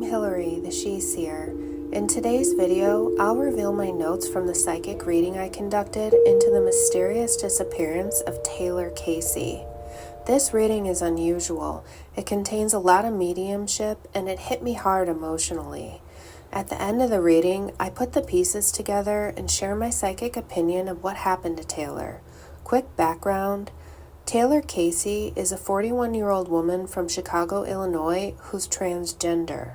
Hilary the SheSEER. In today's video, I'll reveal my notes from the psychic reading I conducted into the mysterious disappearance of Taylor Casey. This reading is unusual. It contains a lot of mediumship and it hit me hard emotionally. At the end of the reading, I put the pieces together and share my psychic opinion of what happened to Taylor. Quick background. Taylor Casey is a 41-year-old woman from Chicago, Illinois, who's transgender.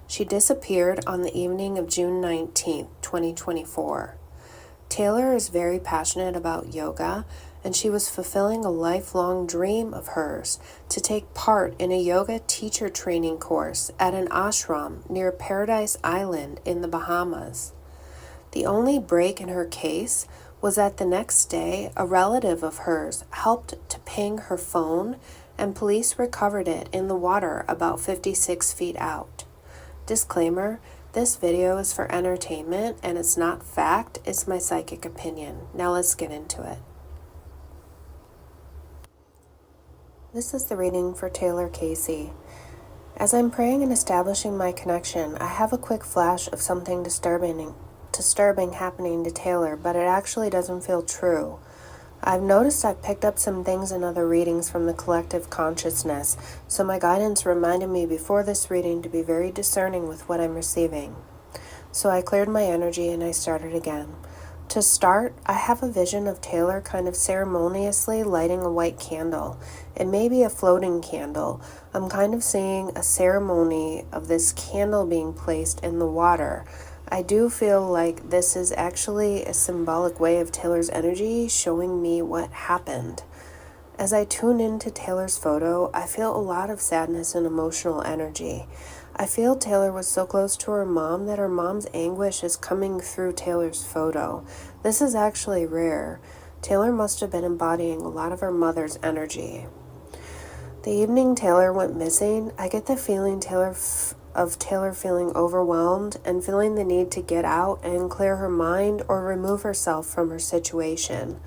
She disappeared on the evening of June 19, 2024. Taylor is very passionate about yoga, and she was fulfilling a lifelong dream of hers to take part in a yoga teacher training course at an ashram near Paradise Island in the Bahamas. The only break in her case was that the next day, a relative of hers helped to ping her phone, and police recovered it in the water about 56 feet out. Disclaimer, this video is for entertainment and it's not fact, it's my psychic opinion. Now let's get into it. This is the reading for Taylor Casey. As I'm praying and establishing my connection, I have a quick flash of something disturbing happening to Taylor, but it actually doesn't feel true. I've noticed I've picked up some things in other readings from the collective consciousness, so my guidance reminded me before this reading to be very discerning with what I'm receiving. So I cleared my energy and I started again. To start, I have a vision of Taylor kind of ceremoniously lighting a white candle. It may be a floating candle. I'm kind of seeing a ceremony of this candle being placed in the water. I do feel like this is actually a symbolic way of Taylor's energy showing me what happened. As I tune into Taylor's photo, I feel a lot of sadness and emotional energy. I feel Taylor was so close to her mom that her mom's anguish is coming through Taylor's photo. This is actually rare. Taylor must have been embodying a lot of her mother's energy. The evening Taylor went missing, I get the feeling Taylor feeling overwhelmed and feeling the need to get out and clear her mind or remove herself from her situation.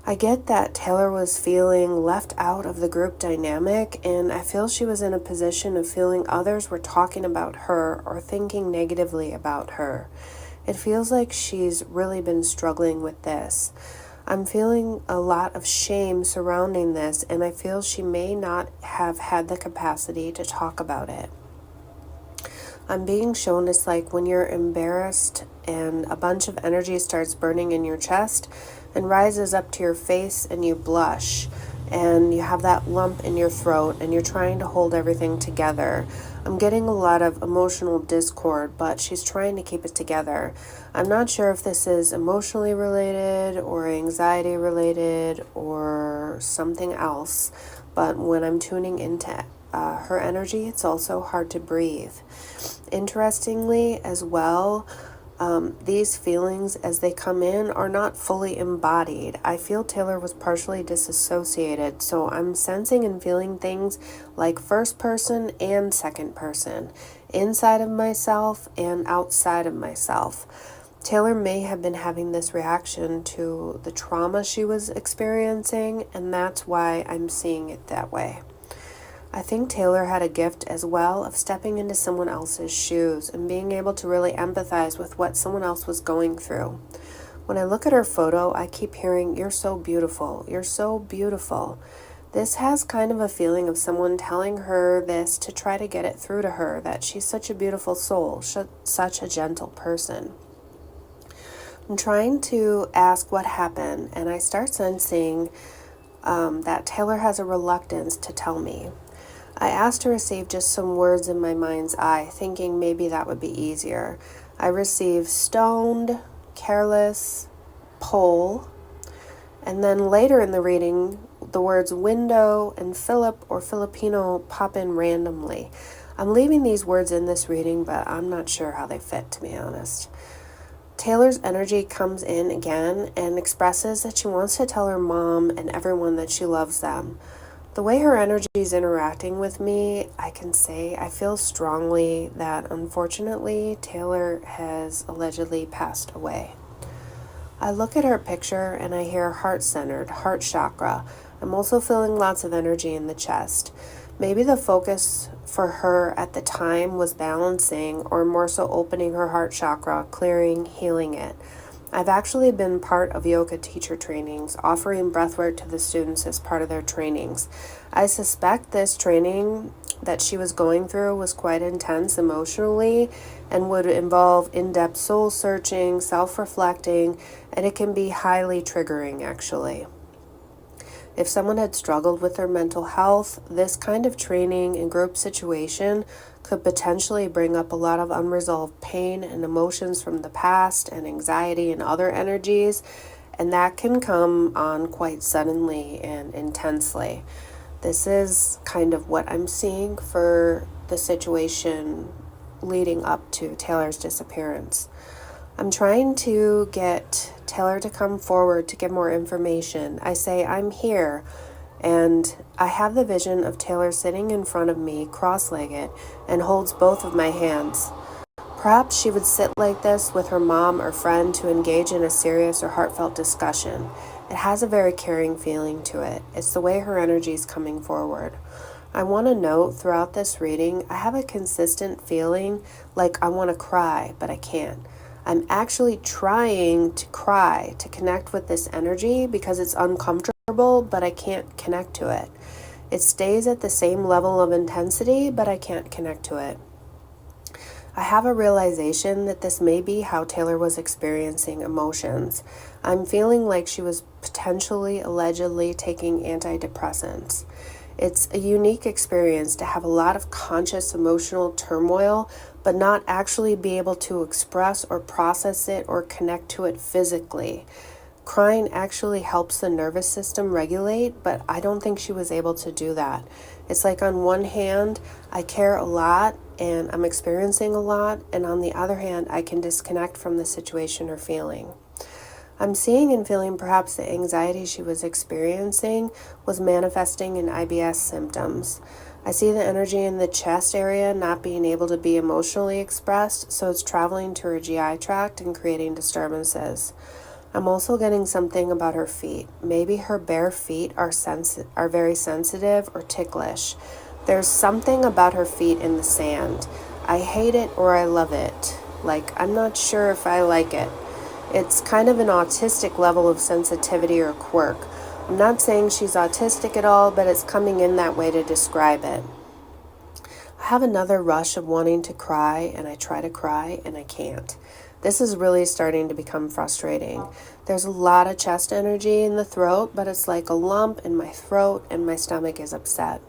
I get that Taylor was feeling left out of the group dynamic, and I feel she was in a position of feeling others were talking about her or thinking negatively about her. It feels like she's really been struggling with this. I'm feeling a lot of shame surrounding this, and I feel she may not have had the capacity to talk about it. I'm being shown it's like when you're embarrassed and a bunch of energy starts burning in your chest and rises up to your face and you blush and you have that lump in your throat and you're trying to hold everything together. I'm getting a lot of emotional discord, but she's trying to keep it together. I'm not sure if this is emotionally related or anxiety related or something else, but when I'm tuning into her energy, it's also hard to breathe. Interestingly, as well, these feelings as they come in are not fully embodied. I feel Taylor was partially disassociated, so I'm sensing and feeling things like first person and second person, inside of myself and outside of myself. Taylor may have been having this reaction to the trauma she was experiencing, and that's why I'm seeing it that way. I think Taylor had a gift as well of stepping into someone else's shoes and being able to really empathize with what someone else was going through. When I look at her photo, I keep hearing, "You're so beautiful, you're so beautiful." This has kind of a feeling of someone telling her this to try to get it through to her, that she's such a beautiful soul, such a gentle person. I'm trying to ask what happened, and I start sensing that Taylor has a reluctance to tell me. I asked to receive just some words in my mind's eye, thinking maybe that would be easier. I received stoned, careless, pole, and then later in the reading, the words window and Philip or Filipino pop in randomly. I'm leaving these words in this reading, but I'm not sure how they fit, to be honest. Taylor's energy comes in again and expresses that she wants to tell her mom and everyone that she loves them. The way her energy is interacting with me, I can say I feel strongly that unfortunately Taylor has allegedly passed away. I look at her picture and I hear heart-centered, heart chakra. I'm also feeling lots of energy in the chest. Maybe the focus for her at the time was balancing, or more so opening her heart chakra, clearing, healing it. I've actually been part of yoga teacher trainings, offering breathwork to the students as part of their trainings. I suspect this training that she was going through was quite intense emotionally and would involve in-depth soul searching, self-reflecting, and it can be highly triggering actually. If someone had struggled with their mental health, this kind of training and group situation could potentially bring up a lot of unresolved pain and emotions from the past and anxiety and other energies, and that can come on quite suddenly and intensely. This is kind of what I'm seeing for the situation leading up to Taylor's disappearance. I'm trying to get Taylor to come forward to give more information. I say, I'm here, and I have the vision of Taylor sitting in front of me, cross-legged, and holds both of my hands. Perhaps she would sit like this with her mom or friend to engage in a serious or heartfelt discussion. It has a very caring feeling to it. It's the way her energy is coming forward. I want to note throughout this reading, I have a consistent feeling like I want to cry, but I can't. I'm actually trying to cry to connect with this energy because it's uncomfortable, but I can't connect to it. It stays at the same level of intensity, but I can't connect to it. I have a realization that this may be how Taylor was experiencing emotions. I'm feeling like she was potentially, allegedly taking antidepressants. It's a unique experience to have a lot of conscious emotional turmoil, but not actually be able to express or process it or connect to it physically. Crying actually helps the nervous system regulate, but I don't think she was able to do that. It's like on one hand, I care a lot and I'm experiencing a lot, and on the other hand, I can disconnect from the situation or feeling. I'm seeing and feeling perhaps the anxiety she was experiencing was manifesting in IBS symptoms. I see the energy in the chest area not being able to be emotionally expressed, so it's traveling to her GI tract and creating disturbances. I'm also getting something about her feet. Maybe her bare feet are very sensitive or ticklish. There's something about her feet in the sand. I hate it or I love it. I'm not sure if I like it. It's kind of an autistic level of sensitivity or quirk. I'm not saying she's autistic at all, but it's coming in that way to describe it. I have another rush of wanting to cry, and I try to cry, and I can't. This is really starting to become frustrating. There's a lot of chest energy in the throat, but it's like a lump in my throat, and my stomach is upset.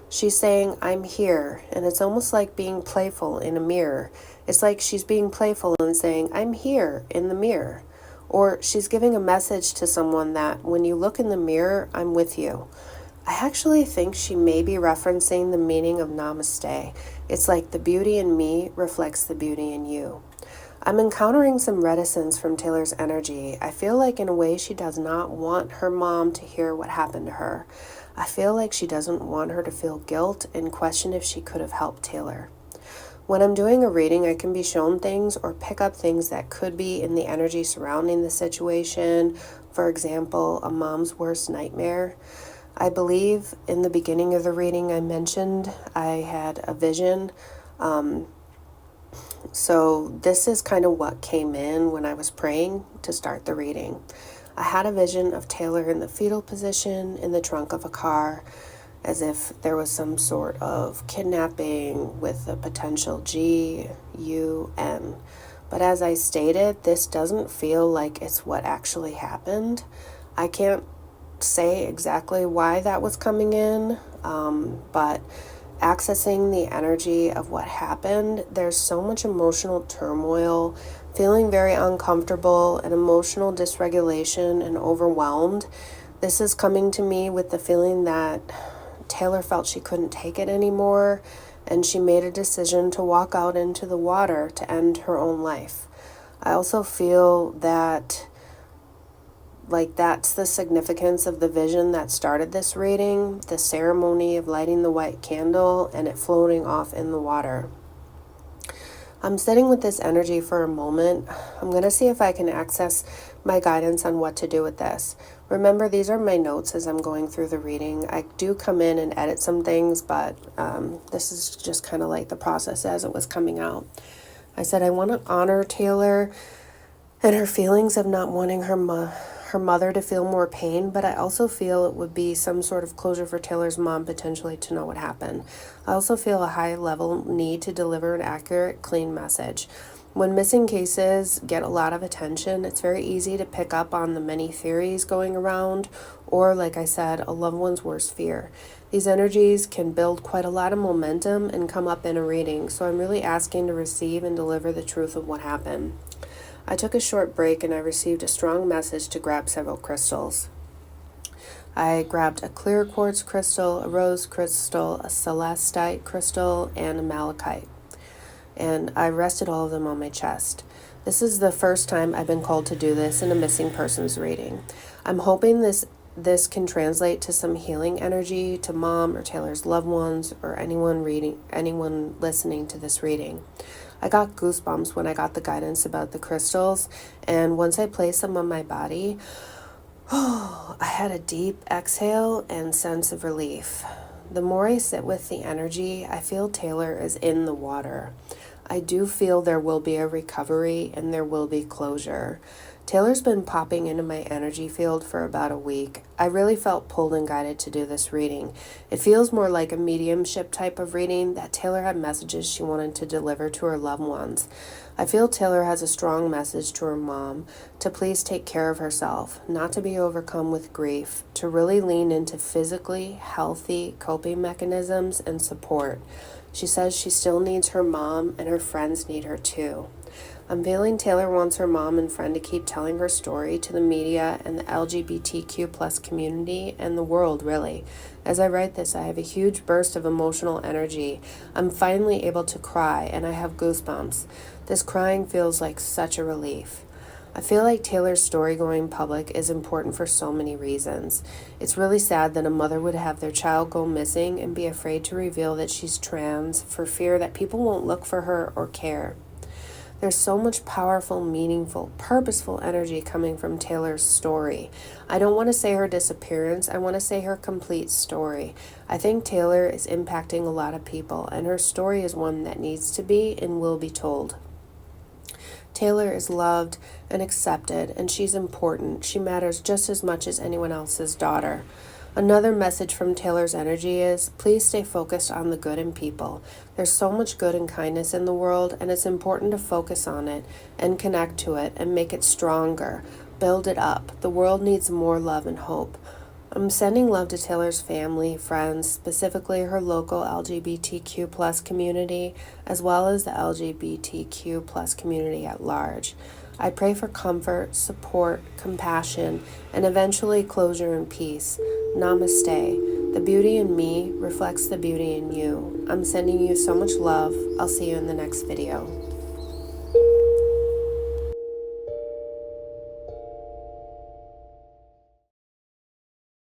She's saying, I'm here, and it's almost like being playful in a mirror. It's like she's being playful and saying, I'm here in the mirror. Or she's giving a message to someone that when you look in the mirror, I'm with you. I actually think she may be referencing the meaning of namaste. It's like the beauty in me reflects the beauty in you. I'm encountering some reticence from Taylor's energy. I feel like in a way she does not want her mom to hear what happened to her. I feel like she doesn't want her to feel guilt and question if she could have helped Taylor. When I'm doing a reading, I can be shown things or pick up things that could be in the energy surrounding the situation. For example, a mom's worst nightmare. I believe in the beginning of the reading I mentioned I had a vision. So this is kind of what came in when I was praying to start the reading. I had a vision of Taylor in the fetal position in the trunk of a car, as if there was some sort of kidnapping with a potential GUN. But as I stated, this doesn't feel like it's what actually happened. I can't say exactly why that was coming in, but accessing the energy of what happened, there's so much emotional turmoil, feeling very uncomfortable, and emotional dysregulation and overwhelmed. This is coming to me with the feeling that Taylor felt she couldn't take it anymore, and she made a decision to walk out into the water to end her own life. I also feel that that's the significance of the vision that started this reading, the ceremony of lighting the white candle and it floating off in the water. I'm sitting with this energy for a moment. I'm going to see if I can access my guidance on what to do with this. Remember, these are my notes as I'm going through the reading. I do come in and edit some things, but this is just kind of like the process as it was coming out. I said I want to honor Taylor and her feelings of not wanting her mother to feel more pain, but I also feel it would be some sort of closure for Taylor's mom potentially to know what happened. I also feel a high level need to deliver an accurate, clean message. When missing cases get a lot of attention, it's very easy to pick up on the many theories going around, or, like I said, a loved one's worst fear. These energies can build quite a lot of momentum and come up in a reading, so I'm really asking to receive and deliver the truth of what happened. I took a short break and I received a strong message to grab several crystals. I grabbed a clear quartz crystal, a rose crystal, a celestite crystal, and a malachite. And I rested all of them on my chest. This is the first time I've been called to do this in a missing persons reading. I'm hoping this can translate to some healing energy to Mom or Taylor's loved ones or anyone listening to this reading. I got goosebumps when I got the guidance about the crystals, and once I placed them on my body, I had a deep exhale and sense of relief. The more I sit with the energy, I feel Taylor is in the water. I do feel there will be a recovery and there will be closure. Taylor's been popping into my energy field for about a week. I really felt pulled and guided to do this reading. It feels more like a mediumship type of reading that Taylor had messages she wanted to deliver to her loved ones. I feel Taylor has a strong message to her mom to please take care of herself, not to be overcome with grief, to really lean into physically healthy coping mechanisms and support. She says she still needs her mom and her friends need her too. I'm feeling Taylor wants her mom and friend to keep telling her story to the media and the LGBTQ plus community and the world, really. As I write this, I have a huge burst of emotional energy. I'm finally able to cry, and I have goosebumps. This crying feels like such a relief. I feel like Taylor's story going public is important for so many reasons. It's really sad that a mother would have their child go missing and be afraid to reveal that she's trans for fear that people won't look for her or care. There's so much powerful, meaningful, purposeful energy coming from Taylor's story. I don't want to say her disappearance, I want to say her complete story. I think Taylor is impacting a lot of people, and her story is one that needs to be and will be told. Taylor is loved and accepted, and she's important. She matters just as much as anyone else's daughter. Another message from Taylor's energy is, please stay focused on the good in people. There's so much good and kindness in the world, and it's important to focus on it and connect to it and make it stronger. Build it up. The world needs more love and hope. I'm sending love to Taylor's family, friends, specifically her local LGBTQ plus community, as well as the LGBTQ plus community at large. I pray for comfort, support, compassion, and eventually closure and peace. Namaste. The beauty in me reflects the beauty in you. I'm sending you so much love. I'll see you in the next video.